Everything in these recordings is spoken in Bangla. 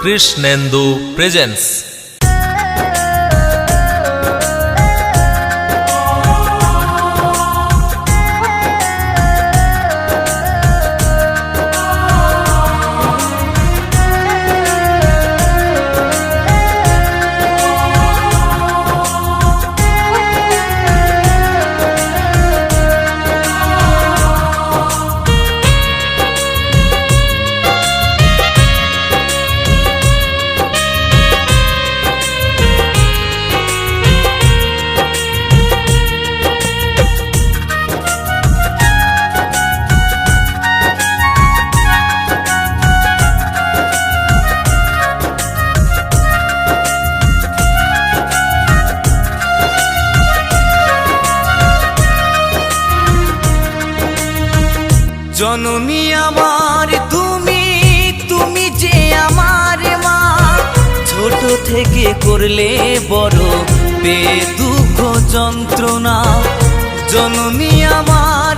কৃষ্ণেন্দু প্রেজেন্স। জননী আমার তুমি যে আমার মা, ছোট থেকে করলে বড় বেদুঃখ যন্ত্রণা। জননী আমার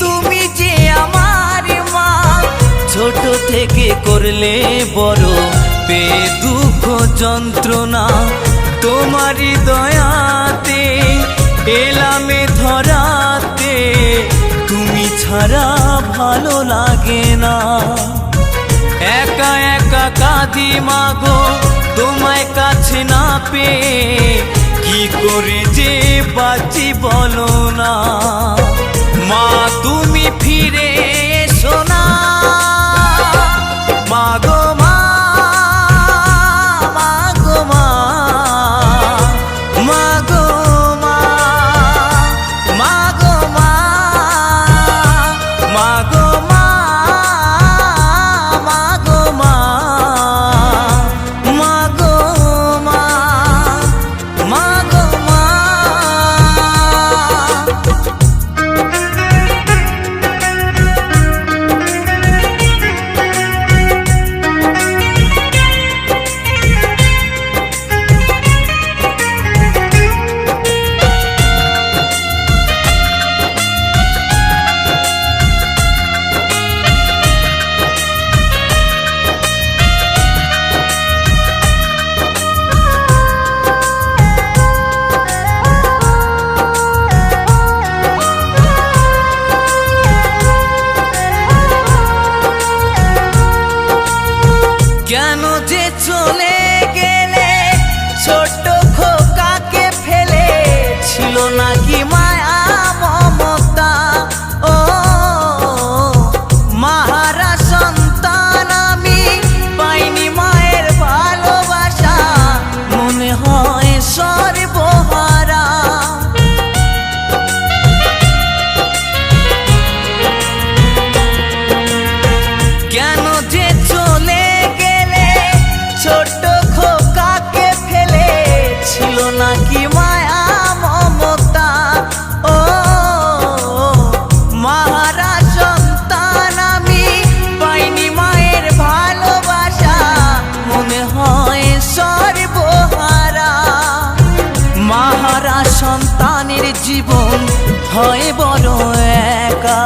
তুমি যে আমার মা, ছোট থেকে করলে বড় বেদুঃখ যন্ত্রণা। তোমারই দয়াতে এলামে ধরাতে, তুমি ছাড়া ভালো লাগে না। একা একা কাঁদি মাগো তোমায় কাছে না পেয়ে, কি করে যে বাঁচি বলো না। মা তুমি ফিরে এসো না, মাগো মা, মাগো মা, মাগো মা, মাগো মা, মাগো মা, মাগো মা, মাগো মা, মাগো মা। কেন যে চলে গেলে ছোট খোকাকে ফেলে, ছিল নাকি মায়া মমতা। ও মাহারা সন্তান আমি, পাইনি মায়ের ভালোবাসা, মনে হয় সর্বহারা। কেন যে চলে ছোট খোকাকে ফেলে, ছিল নাকি মায়া মমতা। ও মাহারা সন্তান আমি, পাইনি মায়ের ভালোবাসা, মনে হয় সর্বহারা। মাহারা সন্তানের জীবন হয় বড় একা,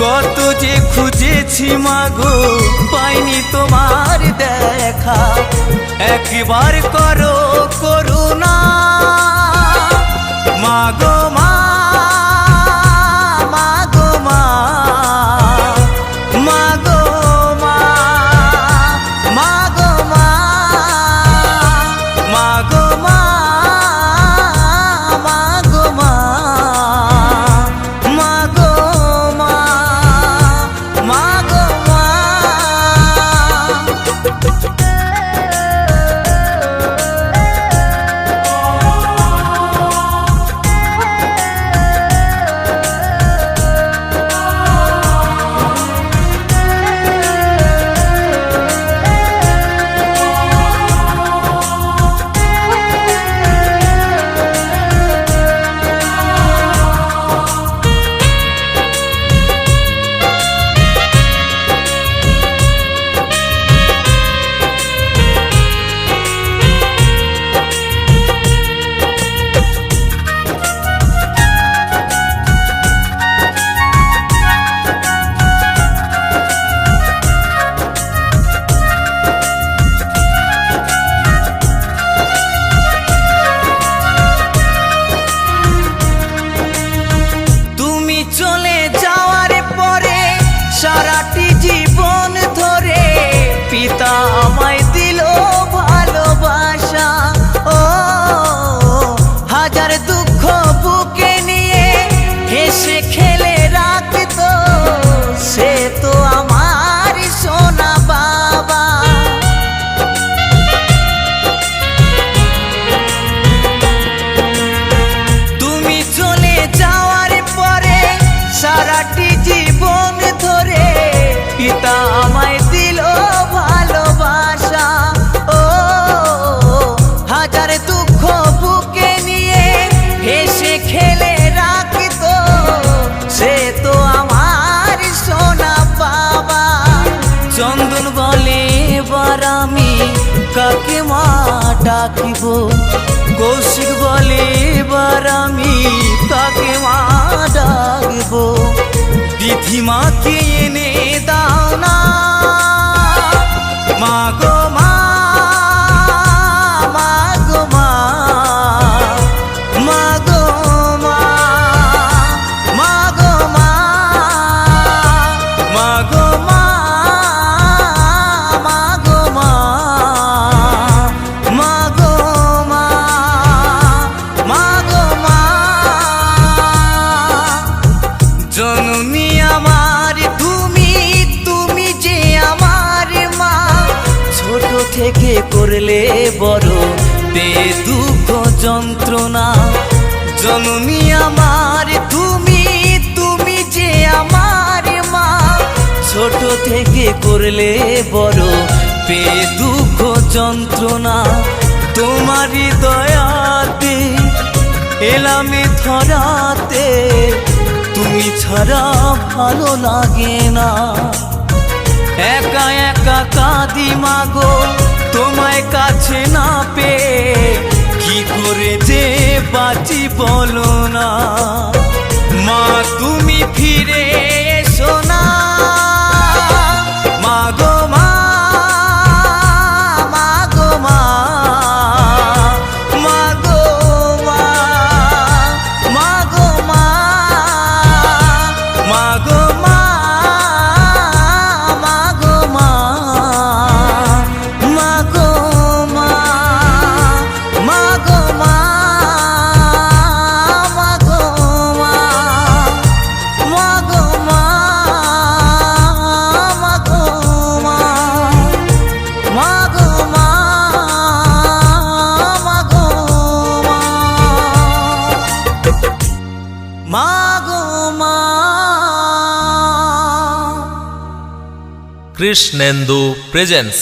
কত যে খুঁজেছি মাগো পাইনি তোমার দেখা। একবার করো করুণা, মাগো মা, মাগো মা, মাগো মা, মাগো মা, মাগো মা, মাগো মা, মাগো মা, মাগো মা। রাখিব। কৌশিক বলে এবার আমি কাকে মা ডাকব। দিদিমাকে এনে দাও না মা গো মা, মা গো মা, মা গো মা, মা গো মা, মা গো মা, মা গো মা, মা গো মা, মা গো মা। জননী আমার তুমি, তুমি যে আমার মা। ছোট থেকে করলে বড় বে দুঃখ যন্ত্রণা। জননী আমার তুমি, তুমি যে আমার মা। ছোট থেকে করলে বড় বে দুঃখ যন্ত্রণা। তোমারই দয়াতে এলামে ধরাতে, তুমি ছাড়া ভালো লাগে না। একা একা কাঁদি মাগো তোমায় কাছে না পেয়ে, কি করে যে বাঁচি বলো না। মা তুমি ফিরে এসো না মা গো মা, মা গো মা, মা গো মা, মা গো মা, মা গো মা, মা গো মা, মা গো মা, মা গো মা, মা গো মা, মা গো মা, মা গো মা, মা গো মা, মা গো মা, মা গো মা। কৃষ্ণেন্দু প্রেজেন্স।